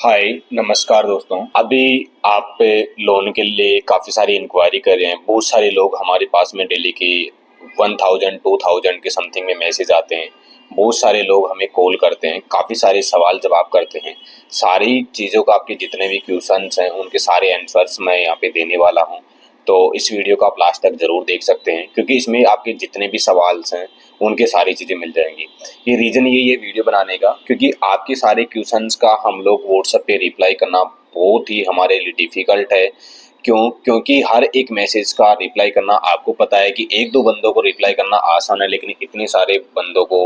हाय नमस्कार दोस्तों। अभी आप लोन के लिए काफ़ी सारी इंक्वायरी कर रहे हैं। बहुत सारे लोग हमारे पास में डेली के 1000 2000 के समथिंग में मैसेज आते हैं। बहुत सारे लोग हमें कॉल करते हैं, काफ़ी सारे सवाल जवाब करते हैं। सारी चीज़ों का आपके जितने भी क्वेश्चंस हैं उनके सारे आंसर्स मैं यहाँ पे देने वाला हूँ। तो इस वीडियो को आप लास्ट तक ज़रूर देख सकते हैं क्योंकि इसमें आपके जितने भी सवाल हैं उनके सारी चीज़ें मिल जाएंगी। ये रीज़न ये वीडियो बनाने का क्योंकि आपके सारे क्वेश्चंस का हम लोग व्हाट्सएप पे रिप्लाई करना बहुत ही हमारे लिए डिफ़िकल्ट है। क्योंकि हर एक मैसेज का रिप्लाई करना आपको पता है कि एक दो बंदों को रिप्लाई करना आसान है, लेकिन इतने सारे बंदों को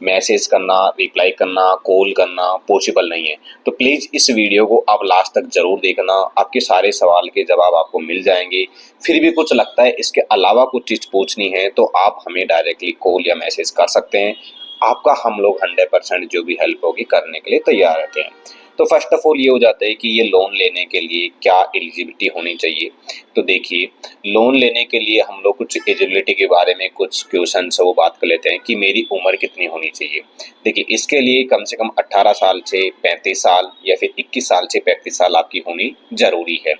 मैसेज करना, रिप्लाई करना, कॉल करना पॉसिबल नहीं है। तो प्लीज़ इस वीडियो को आप लास्ट तक ज़रूर देखना, आपके सारे सवाल के जवाब आपको मिल जाएंगे। फिर भी कुछ लगता है इसके अलावा कुछ चीज़ पूछनी है तो आप हमें डायरेक्टली कॉल या मैसेज कर सकते हैं। आपका हम लोग 100% जो भी हेल्प होगी करने के लिए तैयार रहते हैं। तो फर्स्ट ऑफ ऑल ये हो जाता है कि ये लोन लेने के लिए क्या एलिजिबिलिटी होनी चाहिए। तो देखिए, लोन लेने के लिए हम लोग कुछ एलिजिबिलिटी के बारे में कुछ क्वेश्चन है वो बात कर लेते हैं कि मेरी उम्र कितनी होनी चाहिए। देखिए, इसके लिए कम से कम 18 साल से 35 साल या फिर 21 साल से 35 साल आपकी होनी ज़रूरी है।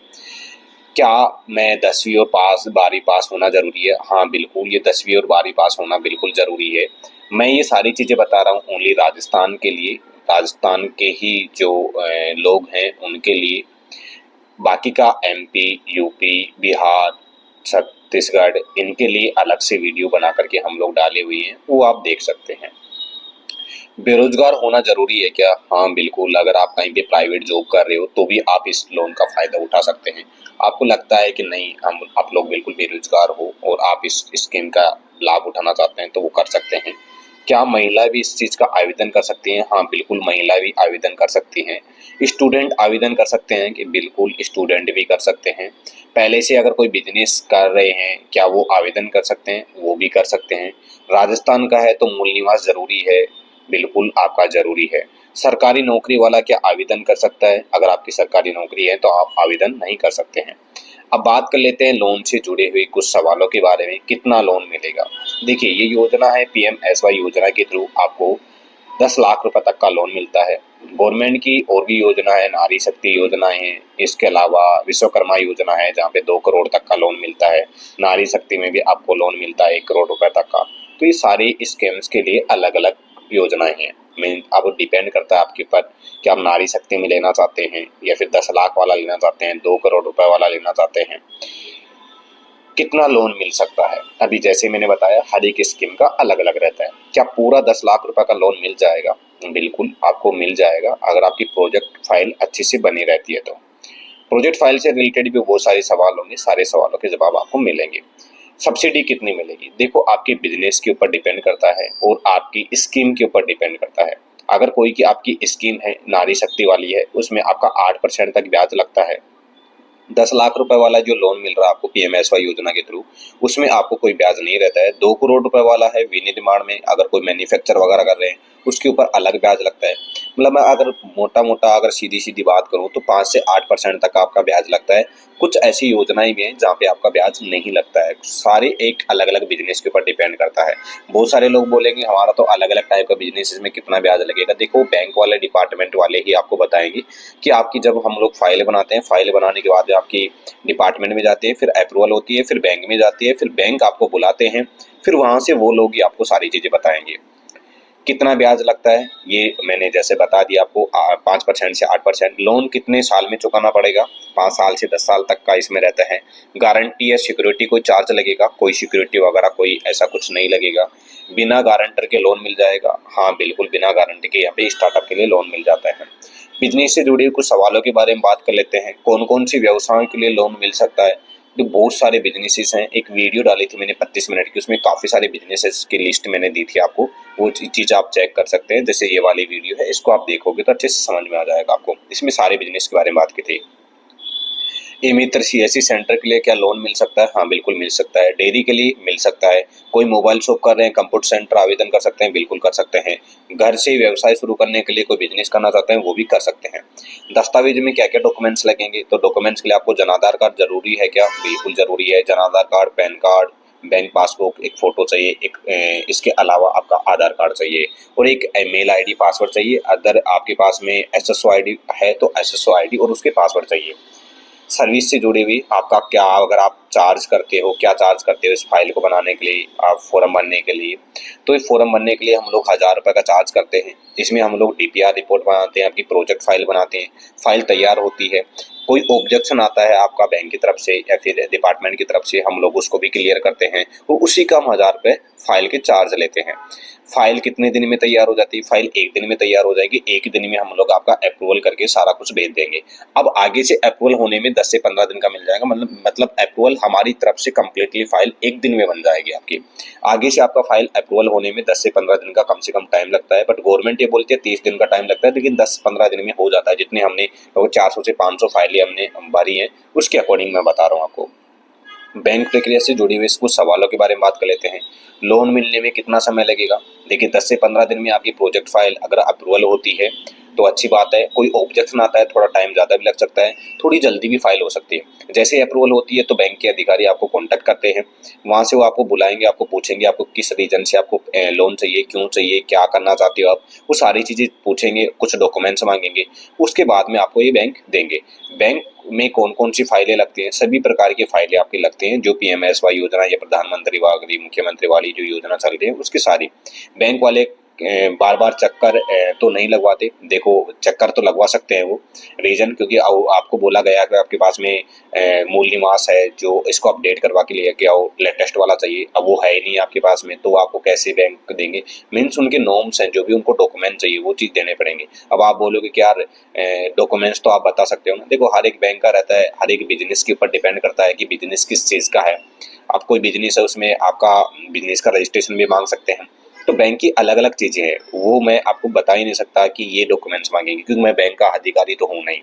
क्या मैं 10वीं और 12वीं पास होना ज़रूरी है? हाँ बिल्कुल, ये 10वीं और 12वीं पास होना बिल्कुल ज़रूरी है। मैं ये सारी चीज़ें बता रहा हूँ ओनली राजस्थान के लिए, राजस्थान के ही जो लोग हैं उनके लिए। बाकी का एमपी, यूपी, बिहार, छत्तीसगढ़, इनके लिए अलग से वीडियो बना करके हम लोग डाले हुए हैं, वो आप देख सकते हैं। बेरोजगार होना जरूरी है क्या? हाँ बिल्कुल, अगर आप कहीं पे प्राइवेट जॉब कर रहे हो तो भी आप इस लोन का फायदा उठा सकते हैं। आपको लगता है कि नहीं, हम आप लोग बिल्कुल बेरोजगार हो और आप इस स्कीम का लाभ उठाना चाहते हैं तो वो कर सकते हैं। क्या महिला भी इस चीज़ का आवेदन कर सकती हैं? हाँ बिल्कुल, महिला भी आवेदन कर सकती हैं। स्टूडेंट आवेदन कर सकते हैं कि बिल्कुल स्टूडेंट भी कर सकते हैं। पहले से अगर कोई बिजनेस कर रहे हैं क्या वो आवेदन कर सकते हैं? वो भी कर सकते हैं। राजस्थान का है तो मूल निवास जरूरी है, बिल्कुल आपका ज़रूरी है। सरकारी नौकरी वाला क्या आवेदन कर सकता है? अगर आपकी सरकारी नौकरी है तो आप आवेदन नहीं कर सकते हैं। अब बात कर लेते हैं लोन से जुड़े हुए कुछ सवालों के बारे में। कितना लोन मिलेगा? देखिए, ये योजना है पीएमएसवाई योजना के थ्रू आपको 10 लाख रुपए तक का लोन मिलता है। गवर्नमेंट की और भी योजना है, नारी शक्ति योजना है, इसके अलावा विश्वकर्मा योजना है जहाँ पे 2 करोड़ तक का लोन मिलता है। नारी शक्ति में भी आपको लोन मिलता है 1 करोड़ रुपए तक का। तो ये सारी स्कीम्स के लिए अलग अलग योजनाएं हैं। मैं अब डिपेंड करता है आपके ऊपर कि आप नारी शक्ति में लेना चाहते हैं या फिर 10 लाख वाला लेना चाहते हैं, 2 करोड़ रुपए वाला लेना चाहते हैं। कितना लोन मिल सकता है? अभी जैसे मैंने बताया हर एक स्कीम का अलग अलग रहता है। क्या पूरा 10 लाख रुपए का लोन मिल जाएगा? बिल्कुल आपको मिल जाएगा अगर आपकी प्रोजेक्ट फाइल अच्छी से बनी रहती है तो। प्रोजेक्ट फाइल से रिलेटेड भी बहुत सारे सवाल होंगे, सारे सवालों के जवाब आपको मिलेंगे। सब्सिडी कितनी मिलेगी? देखो, आपके बिजनेस के ऊपर डिपेंड करता है और आपकी स्कीम के ऊपर डिपेंड करता है। अगर कोई की आपकी स्कीम है नारी शक्ति वाली है, उसमें आपका 8% तक ब्याज लगता है। 10 लाख रुपए वाला जो लोन मिल रहा है आपको पीएमएसवाई योजना के थ्रू, उसमें आपको कोई ब्याज नहीं रहता है। 2 करोड़ रुपए वाला है विनिर्माण में, अगर कोई मैन्युफैक्चर वगैरह कर रहे हैं उसके ऊपर अलग ब्याज लगता है। मतलब मैं अगर मोटा मोटा अगर सीधी सीधी बात करूं तो 5 से 8% तक आपका ब्याज लगता है। कुछ ऐसी योजनाएं भी हैं जहाँ पे आपका ब्याज नहीं लगता है। सारे एक अलग अलग बिजनेस के ऊपर डिपेंड करता है। बहुत सारे लोग बोलेंगे हमारा तो अलग अलग टाइप का बिजनेस, इसमें कितना ब्याज लगेगा? देखो, बैंक वाले डिपार्टमेंट वाले ही आपको बताएंगे कि आपकी जब हम लोग फाइल बनाते हैं, फाइल बनाने के बाद आपकी डिपार्टमेंट में जाती है, फिर अप्रूवल होती है, फिर बैंक में जाती है, फिर बैंक आपको बुलाते हैं, फिर वहां से वो लोग ही आपको सारी चीजें बताएंगे। कितना ब्याज लगता है ये मैंने जैसे बता दिया आपको, 5% से 8%। लोन कितने साल में चुकाना पड़ेगा? 5 साल से 10 साल तक का इसमें रहता है। गारंटी या सिक्योरिटी कोई चार्ज लगेगा? कोई सिक्योरिटी वगैरह कोई ऐसा कुछ नहीं लगेगा। बिना गारंटर के लोन मिल जाएगा? हाँ बिल्कुल, बिना गारंटी के यहाँ पे स्टार्टअप के लिए लोन मिल जाता है। बिजनेस से जुड़े कुछ सवालों के बारे में बात कर लेते हैं। कौन कौन सी व्यवसायों के लिए लोन मिल सकता है? तो बहुत सारे बिजनेसेस हैं। एक वीडियो डाली थी मैंने 25 मिनट की, उसमें काफ़ी सारे बिजनेसेस की लिस्ट मैंने दी थी आपको। वो चीज़ आप चेक कर सकते हैं। जैसे ये वाली वीडियो है, इसको आप देखोगे तो अच्छे से समझ में आ जाएगा आपको। इसमें सारे बिजनेस के बारे में बात की थी। ई मित्र सीएससी सेंटर के लिए क्या लोन मिल सकता है? हाँ बिल्कुल मिल सकता है। डेयरी के लिए मिल सकता है। कोई मोबाइल शॉप कर रहे हैं, कंप्यूटर सेंटर आवेदन कर सकते हैं? बिल्कुल कर सकते हैं। घर से व्यवसाय शुरू करने के लिए कोई बिजनेस करना चाहते हैं वो भी कर सकते हैं। दस्तावेज में क्या क्या डॉक्यूमेंट्स लगेंगे? तो डॉक्यूमेंट्स के लिए आपको जन आधार कार्ड जरूरी है क्या? बिल्कुल जरूरी है। Jan Aadhaar card, PAN card, bank passbook, एक फ़ोटो चाहिए, इसके अलावा आपका आधार कार्ड चाहिए और एक मेल आईडी पासवर्ड चाहिए। अगर आपके पास में एसएसओ आईडी है तो एसएसओ आईडी और उसके पासवर्ड चाहिए। सर्विस से जुड़ी हुई आपका क्या, अगर आप चार्ज करते हो, क्या चार्ज करते हो इस फाइल को बनाने के लिए, आप फॉर्म भरने के लिए, तो इस फॉर्म भरने के लिए हम लोग 1000 रुपये का चार्ज करते हैं, जिसमें हम लोग डीपीआर रिपोर्ट बनाते हैं, आपकी प्रोजेक्ट फाइल बनाते हैं, फाइल तैयार होती है। कोई ऑब्जेक्शन आता है आपका बैंक की तरफ से या फिर डिपार्टमेंट की तरफ से, हम लोग उसको भी क्लियर करते हैं और उसी का हम 1000 रुपये फाइल के चार्ज लेते हैं। फाइल कितने दिन में तैयार हो जाती है? फाइल एक दिन में तैयार हो जाएगी। एक दिन में हम लोग आपका अप्रूवल करके सारा कुछ भेज देंगे। अब आगे से अप्रूवल होने में 10 से 15 दिन का मिल जाएगा, मतलब अप्रूवल हमारी तरफ से कंप्लीटली फाइल एक दिन में बन जाएगी आपकी। आगे से आपका फाइल अप्रूवल होने में 10 से 15 दिन का कम से कम टाइम लगता है, बट गवर्नमेंट ये बोलती है 30 दिन का टाइम लगता है, लेकिन 10-15 दिन में हो जाता है। जितने हमने 400 से 500 फाइलें हमने भरी हैं उसके अकॉर्डिंग मैं बता रहा हूँ आपको। बैंक प्रक्रिया से जुड़ी हुई कुछ सवालों के बारे में बात कर लेते हैं। लोन मिलने में कितना समय लगेगा? देखिए 10 से 15 दिन में आपकी प्रोजेक्ट फाइल अगर अप्रूवल होती है तो अच्छी बात है। कोई ऑब्जेक्शन आता है थोड़ा टाइम ज़्यादा भी लग सकता है, थोड़ी जल्दी भी फाइल हो सकती है। जैसे ही अप्रूवल होती है तो बैंक के अधिकारी आपको कॉन्टैक्ट करते हैं, वहाँ से वो आपको बुलाएंगे, आपको पूछेंगे आपको किस रीजन से आपको लोन चाहिए, क्यों चाहिए, क्या करना चाहते हो आप, वो सारी चीज़ें पूछेंगे, कुछ डॉक्यूमेंट्स मांगेंगे, उसके बाद में आपको ये बैंक देंगे। बैंक में कौन कौन सी फाइलें लगती हैं? सभी प्रकार की फाइलें आपकी लगती हैं, जो पीएमएसवाई योजना या प्रधानमंत्री वाली, मुख्यमंत्री वाली जो योजना चल रही है उसकी सारी। बैंक वाले बार बार चक्कर तो नहीं लगवाते। देखो चक्कर तो लगवा सकते हैं वो, रीजन क्योंकि आपको बोला गया कि आपके पास में मूल निवास है जो इसको अपडेट करवा के लिए आओ, लेटेस्ट वाला चाहिए, अब वो है ही नहीं आपके पास में, तो आपको कैसे बैंक देंगे? मीन्स उनके नॉर्म्स हैं, जो भी उनको डॉक्यूमेंट चाहिए वो चीज़ देने पड़ेंगे। अब आप बोलोगे कि यार डॉक्यूमेंट्स तो आप बता सकते हो ना। देखो हर एक बैंक का रहता है, हर एक बिजनेस के ऊपर डिपेंड करता है कि बिजनेस किस चीज़ का है। आप कोई बिजनेस है उसमें आपका बिजनेस का रजिस्ट्रेशन भी मांग सकते हैं। तो बैंक की अलग अलग चीज़ें हैं, वो मैं आपको बता ही नहीं सकता कि ये डॉक्यूमेंट्स मांगेंगे, क्योंकि मैं बैंक का अधिकारी तो हूँ नहीं।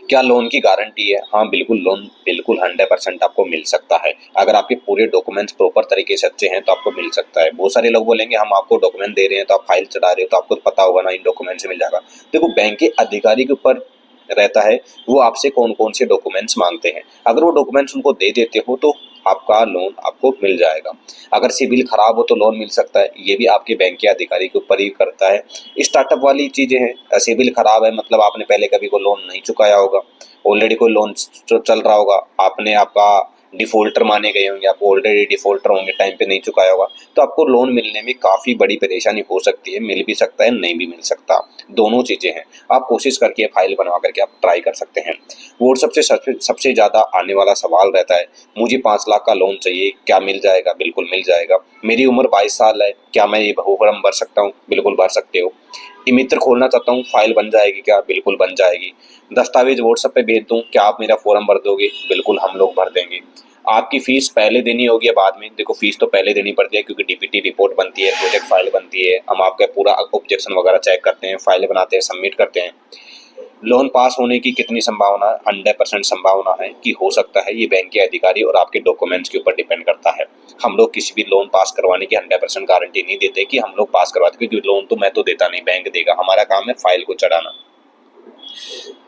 क्या लोन की गारंटी है? हाँ बिल्कुल, लोन बिल्कुल 100% आपको मिल सकता है। अगर आपके पूरे डॉक्यूमेंट्स प्रॉपर तरीके से अच्छे हैं तो आपको मिल सकता है। बहुत सारे लोग बोलेंगे हम आपको डॉक्यूमेंट दे रहे हैं तो आप फाइल चढ़ा रहे हो, तो आपको पता होगा ना इन डॉक्यूमेंट से मिल जाएगा। देखो बैंक के अधिकारी के ऊपर रहता है वो आपसे कौन कौन से डॉक्यूमेंट्स मांगते हैं। अगर वो डॉक्यूमेंट्स उनको दे देते हो तो आपका लोन आपको मिल जाएगा। अगर सिविल खराब हो तो लोन मिल सकता है, ये भी आपके बैंक के अधिकारी के ऊपर ही करता है। स्टार्टअप वाली चीज़ें हैं, सिविल खराब है मतलब आपने पहले कभी को लोन नहीं चुकाया होगा, ऑलरेडी कोई लोन चल रहा होगा, आपने आपका डिफॉल्टर माने गए होंगे, आप ऑलरेडी डिफॉल्टर होंगे, टाइम पे नहीं चुकाया होगा, तो आपको लोन मिलने में काफ़ी बड़ी परेशानी हो सकती है। मिल भी सकता है, नहीं भी मिल सकता, दोनों चीज़ें हैं। आप कोशिश करके फाइल बनवा करके आप ट्राई कर सकते हैं। और सबसे ज़्यादा आने वाला सवाल रहता है, मुझे 5 लाख का लोन चाहिए, क्या मिल जाएगा? बिल्कुल मिल जाएगा। मेरी उम्र 22 साल है, क्या मैं ये फॉर्म भर सकता हूँ? बिल्कुल भर सकते हो। ई मित्र खोलना चाहता हूँ, फाइल बन जाएगी क्या? बिल्कुल बन जाएगी। दस्तावेज व्हाट्सएप पे भेज दूँ, क्या आप मेरा फॉर्म भर दोगे? बिल्कुल हम लोग भर देंगे। आपकी फीस पहले देनी होगी या बाद में? देखो फीस तो पहले देनी पड़ती है, क्योंकि डीपीटी रिपोर्ट बनती है, प्रोजेक्ट फाइल बनती है, हम आपका पूरा ऑब्जेक्शन वगैरह चेक करते हैं, फाइल बनाते हैं, सबमिट करते हैं। लोन पास होने की कितनी संभावना है? 100% संभावना है कि हो सकता है। ये बैंक के अधिकारी और आपके डॉक्यूमेंट्स के ऊपर डिपेंड करता है। हम लोग किसी भी लोन पास करवाने की 100% गारंटी नहीं देते कि हम लोग पास करवाते, क्योंकि लोन तो मैं तो देता नहीं, बैंक देगा। हमारा काम है फाइल को चढ़ाना।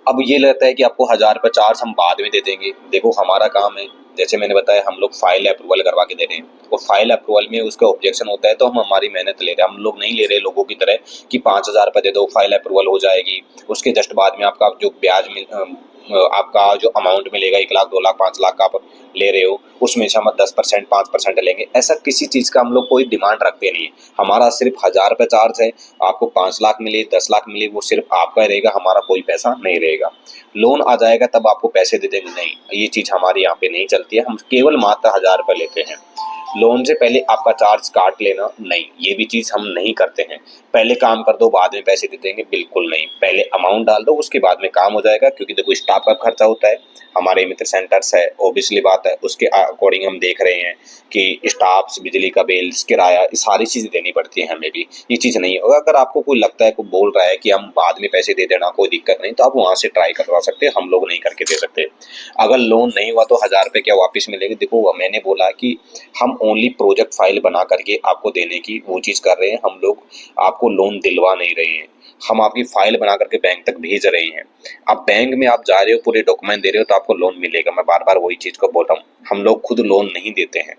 अब ये लगता है कि आपको 1000 रुपये चार्ज हम बाद में दे देंगे। देखो हमारा काम है, जैसे मैंने बताया, हम लोग फाइल अप्रूवल करवा के दे रहे हैं, और फाइल अप्रूवल में उसका ऑब्जेक्शन होता है तो हम हमारी मेहनत ले रहे हैं। हम लोग नहीं ले रहे लोगों की तरह कि 5000 रुपये दे दो फाइल अप्रूवल हो जाएगी, उसके जस्ट बाद में आपका जो आपका जो अमाउंट मिलेगा 1 लाख 2 लाख 5 लाख का आप ले रहे हो, उसमें से हम 10% 5% लेंगे। ऐसा किसी चीज़ का हम लोग कोई डिमांड रखते नहीं है। हमारा सिर्फ 1000 रुपये चार्ज है। आपको 5 लाख मिले 10 लाख मिले वो सिर्फ आपका रहेगा, हमारा कोई पैसा नहीं रहेगा। लोन आ जाएगा तब आपको पैसे दे देंगे, नहीं, ये चीज़ हमारे यहाँ पे नहीं चलती है। हम केवल मात्र 1000 रुपये लेते हैं। लोन से पहले आपका चार्ज काट लेना, नहीं, ये भी चीज़ हम नहीं करते हैं। पहले काम कर दो बाद में पैसे दे देंगे, बिल्कुल नहीं। पहले अमाउंट डाल दो, उसके बाद में काम हो जाएगा, क्योंकि देखो स्टाफ का खर्चा होता है, हमारे मित्र सेंटर्स है, ऑब्वियसली बात है, उसके अकॉर्डिंग हम देख रहे हैं कि स्टाफ, बिजली का बिल्स, किराया, ये सारी चीज़ें देनी पड़ती है हमें भी। ये चीज़ नहीं होगा। अगर आपको कोई लगता है, कोई बोल रहा है कि हम बाद में पैसे दे देना, कोई दिक्कत नहीं, तो आप वहाँ से ट्राई करवा सकते हैं, हम लोग नहीं करके दे सकते। अगर लोन नहीं हुआ तो 1000 रुपये क्या वापस मिलेंगे? देखो मैंने बोला कि हम ओनली प्रोजेक्ट फाइल बना करके आपको देने की वो चीज़ कर रहे हैं, हम लोग आपको लोन दिलवा नहीं रहे हैं। हम आपकी फाइल बना करके बैंक तक भेज रहे हैं। अब बैंक में आप जा रहे हो, पूरे डॉक्यूमेंट दे रहे हो, तो आपको लोन मिलेगा। मैं बार बार वही चीज़ को बोल रहा हूँ, हम लोग खुद लोन नहीं देते हैं।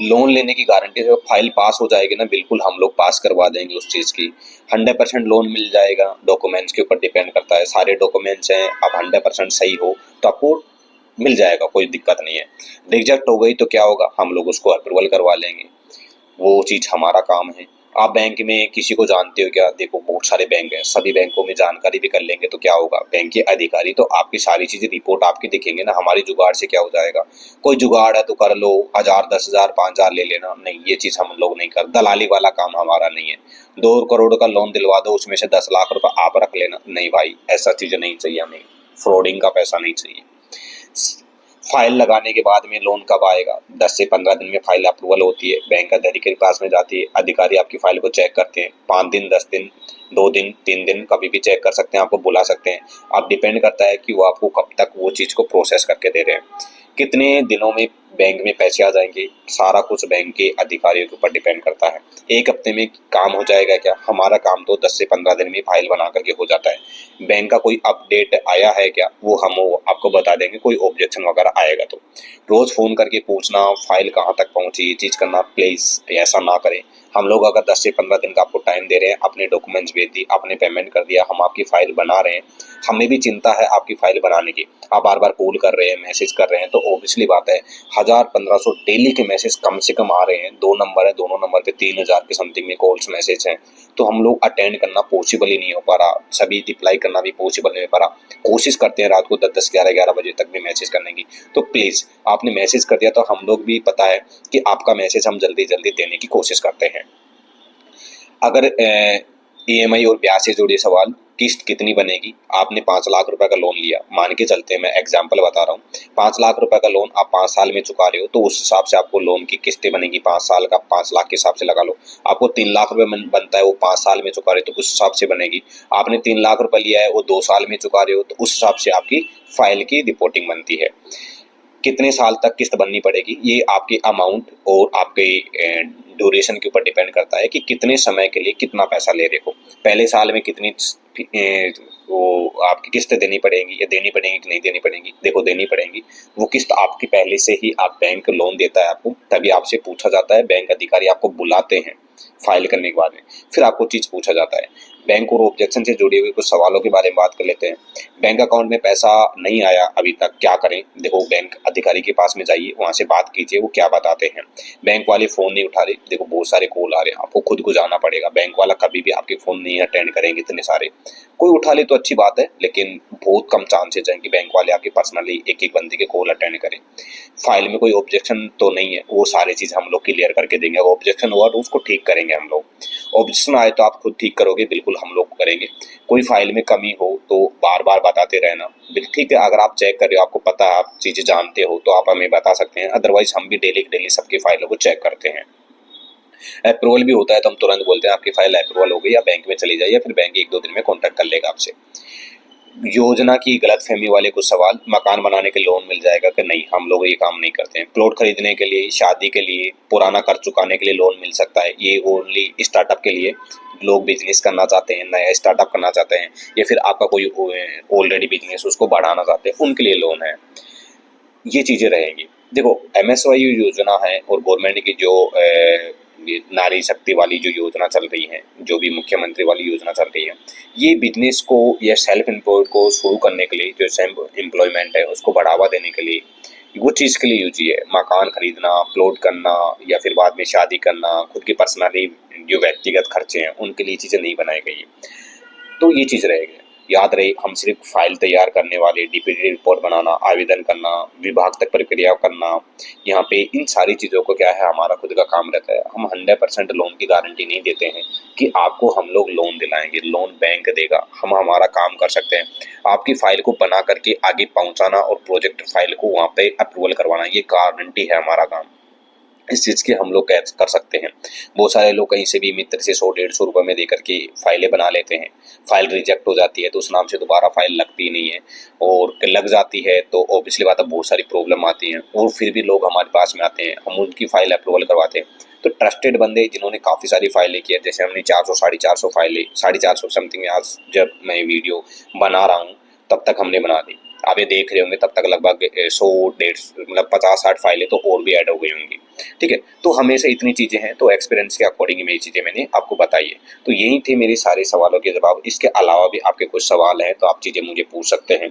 लोन लेने की गारंटी जब फाइल पास हो जाएगी ना, बिल्कुल हम लोग पास करवा देंगे उस चीज़ की। 100% लोन मिल जाएगा। डॉक्यूमेंट्स के ऊपर डिपेंड करता है, सारे डॉक्यूमेंट्स हैं, अब 100% सही हो तो आपको मिल जाएगा, कोई दिक्कत नहीं है। रिजेक्ट हो गई तो क्या होगा, हम लोग उसको अप्रूवल करवा लेंगे, वो चीज़ हमारा काम है। आप बैंक में किसी को जानते हो क्या? देखो बहुत सारे बैंक हैं, सभी बैंकों में जानकारी भी कर लेंगे तो क्या होगा, बैंक के अधिकारी तो आपकी सारी चीज़ें रिपोर्ट आपकी दिखेंगे ना, हमारी जुगाड़ से क्या हो जाएगा। कोई जुगाड़ है तो कर लो, 1000 10,000 5,000 ले लेना, नहीं ये चीज़ हम लोग नहीं कर, दलाली वाला काम हमारा नहीं है। 2 करोड़ का लोन दिलवा दो, उसमें से 10 लाख रुपए आप रख लेना, नहीं भाई ऐसा चीज़ें नहीं चाहिए हमें, फ्रॉडिंग का पैसा नहीं चाहिए। फाइल लगाने के बाद में लोन कब आएगा, 10 से 15 दिन में फाइल अप्रूवल होती है, बैंक अधिकारी के पास में जाती है, अधिकारी आपकी फाइल को चेक करते हैं, 5 दिन 10 दिन 2 दिन 3 दिन कभी भी चेक कर सकते हैं, आपको बुला सकते हैं। अब डिपेंड करता है कि वो आपको कब तक वो चीज़ को प्रोसेस करके दे रहे हैं, कितने दिनों में बैंक में पैसे आ जाएंगे, सारा कुछ बैंक के अधिकारियों के ऊपर डिपेंड करता है। 1 हफ्ते में काम हो जाएगा क्या, हमारा काम तो 10 से 15 दिन में फाइल बना करके हो जाता है। बैंक का कोई अपडेट आया है क्या, वो हम आपको बता देंगे, कोई ऑब्जेक्शन वगैरह आएगा तो। रोज फोन करके पूछना फाइल कहाँ तक पहुंची, ये चीज़ करना प्लीज ऐसा ना करें। हम लोग अगर 10 से 15 दिन का आपको टाइम दे रहे हैं, अपने डॉक्यूमेंट्स भेज दी, आपने पेमेंट कर दिया, हम आपकी फाइल बना रहे हैं, हमें भी चिंता है आपकी फाइल बनाने की, आप बार बार कॉल कर रहे हैं, मैसेज कर रहे हैं, तो ऑब्वियसली बात है 1000 1500 डेली के मैसेज कम से कम आ रहे हैं। 2 नंबर है, दोनों नंबर पे 3000 के समथिंग में कॉल्स मैसेज हैं, तो हम लोग अटेंड करना पॉसिबल ही नहीं हो पा रहा, सभी रिप्लाई करना भी पॉसिबल नहीं हो पा रहा। कोशिश करते हैं रात को 10 10 11 11 बजे तक भी मैसेज करने की, तो प्लीज़ आपने मैसेज कर दिया तो हम लोग भी पता है कि आपका मैसेज हम जल्दी जल्दी देने की कोशिश करते हैं। अगर ईएमआई और ब्याज से जुड़े सवाल, किस्त कितनी बनेगी, आपने 5 लाख रुपए का लोन लिया, मान के चलते हैं, मैं एग्जांपल बता रहा हूँ, 5 लाख रुपए का लोन आप 5 साल में चुका रहे हो, तो उस हिसाब से आपको लोन की किस्तें बनेगी, 5 साल का 5 लाख के हिसाब से लगा लो। आपको 3 लाख रुपए बनता है, वो 5 साल में चुका रहे हो तो उस हिसाब से बनेगी। आपने 3 लाख रुपए लिया है, वो 2 साल में चुका रहे हो तो उस हिसाब से आपकी फाइल की रिपोर्टिंग बनती है। कितने साल तक किस्त भरनी पड़ेगी, ये आपके अमाउंट और आपके ड्यूरेशन के ऊपर डिपेंड करता है कि कितने समय के लिए कितना पैसा ले रहे हो। पहले साल में कितनी वो आपकी किस्त देनी पड़ेगी, या देनी पड़ेगी कि नहीं देनी पड़ेगी, देखो देनी पड़ेगी। वो किस्त आपकी पहले से ही, आप बैंक लोन देता है आपको, तभी आपसे पूछा जाता है, बैंक अधिकारी आपको बुलाते हैं फाइल करने के बाद में, फिर आपको चीज़ पूछा जाता है। बैंक और ऑब्जेक्शन से जुड़े हुए कुछ सवालों के बारे में बात कर लेते हैं। बैंक अकाउंट में पैसा नहीं आया अभी तक, क्या करें? देखो बैंक अधिकारी के पास में जाइए, वहाँ से बात कीजिए, वो क्या बताते हैं। बैंक वाले फ़ोन नहीं उठा रहे, देखो बहुत सारे कॉल आ रहे हैं, आपको खुद को जाना पड़ेगा, बैंक वाला कभी भी आपके फ़ोन नहीं अटेंड करेंगे इतने सारे। कोई उठा ले तो अच्छी बात है, लेकिन बहुत कम चांसेस हैं कि बैंक वाले आपके पर्सनली एक एक बंदे के कॉल अटेंड करें। फाइल में कोई ऑब्जेक्शन तो नहीं है, वो सारी चीज़ हम लोग क्लियर करके देंगे। अगर ऑब्जेक्शन हुआ तो उसको ठीक करेंगे हम लोग। ऑब्जेक्शन आए तो आप खुद ठीक करोगे, बिल्कुल हम लोग करेंगे। कोई फाइल में कमी हो तो बार बार बताते रहना, ठीक है। अगर आप चेक कर रहे हो, आपको पता है, आप चीज़ें जानते हो, तो आप हमें बता सकते हैं, अदरवाइज हम भी डेली डेली सबकी फाइलों को चेक करते हैं। अप्रूवल भी होता है तो हम तुरंत बोलते हैं आपकी फाइल अप्रूवल हो गई, या बैंक में चली जाइए, फिर बैंक 1 2 दिन में कॉन्टैक्ट कर लेगा आपसे। योजना की गलतफहमी वाले कुछ सवाल, मकान बनाने के लोन मिल जाएगा कि नहीं, हम लोग ये काम नहीं करते हैं। प्लॉट खरीदने के लिए, शादी के लिए, पुराना कर्ज चुकाने के लिए लोन मिल सकता है, ये ओनली स्टार्टअप के लिए, लोग बिजनेस करना चाहते हैं, नया स्टार्टअप करना चाहते हैं, या फिर आपका कोई ऑलरेडी बिजनेस उसको बढ़ाना चाहते हैं, उनके लिए लोन है। ये चीज़ें रहेंगी। देखो एमएसवाई योजना है और गवर्नमेंट की जो ये नारी शक्ति वाली जो योजना चल रही है, जो भी मुख्यमंत्री वाली योजना चल रही है, ये बिजनेस को या सेल्फ एम्प्लॉयड को शुरू करने के लिए, जो सेल्फ एम्प्लॉयमेंट है उसको बढ़ावा देने के लिए, वो चीज़ के लिए यूज है। मकान खरीदना, प्लॉट करना, या फिर बाद में शादी करना, खुद की पर्सनली जो व्यक्तिगत खर्चे हैं उनके लिए चीज़ें नहीं बनाई गई है। तो ये चीज़ रहेगी। याद रहे, हम सिर्फ फाइल तैयार करने वाले, डीपीडी रिपोर्ट बनाना, आवेदन करना, विभाग तक प्रक्रिया करना, यहाँ पे इन सारी चीज़ों को क्या है, हमारा खुद का काम रहता है। हम 100% लोन की गारंटी नहीं देते हैं कि आपको हम लोग लोन दिलाएंगे, लोन बैंक देगा। हम हमारा काम कर सकते हैं, आपकी फाइल को बना करके आगे पहुँचाना और प्रोजेक्ट फाइल को वहाँ पे अप्रूवल करवाना, ये गारंटी है हमारा काम। इस चीज़ के हम लोग कर सकते हैं। बहुत सारे लोग कहीं से भी मित्र से 100 150 रुपये में देकर के फाइलें बना लेते हैं। फाइल रिजेक्ट हो जाती है तो उस नाम से दोबारा फाइल लगती नहीं है, और लग जाती है तो ऑब्वियसली बात है बहुत सारी प्रॉब्लम आती हैं, और फिर भी लोग हमारे पास में आते हैं, हम उनकी फाइल अप्रूवल करवाते हैं। तो ट्रस्टेड बंदे जिन्होंने काफ़ी सारी फाइलें की है, जैसे हमने 400 450 फाइलें, 450 समथिंग, आज जब मैं वीडियो बना रहा हूँ तब तक हमने बना दी। आप ये देख रहे होंगे तब तक लगभग 100 150 मतलब 50-60 फाइलें तो और भी ऐड हो गई होंगी। ठीक है, तो हमेशा इतनी चीज़ें हैं, तो एक्सपीरियंस के अकॉर्डिंग ये चीज़ें मैंने आपको बताई है। तो यही थे मेरे सारे सवालों के जवाब। इसके अलावा भी आपके कुछ सवाल हैं तो आप चीज़ें मुझे पूछ सकते हैं।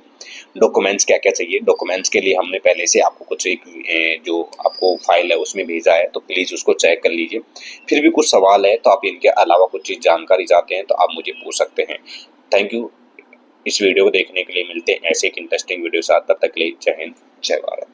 डॉक्यूमेंट्स क्या क्या चाहिए, डॉक्यूमेंट्स के लिए हमने पहले से आपको कुछ एक जो आपको फाइल है उसमें भेजा है, तो प्लीज़ उसको चेक कर लीजिए। फिर भी कुछ सवाल है तो आप इनके अलावा कुछ चीज़ जानकारी चाहते हैं तो आप मुझे पूछ सकते हैं। थैंक यू इस वीडियो को देखने के लिए। मिलते हैं ऐसे एक इंटरेस्टिंग वीडियो के साथ, तब तक के लिए जय हिंद जय भारत।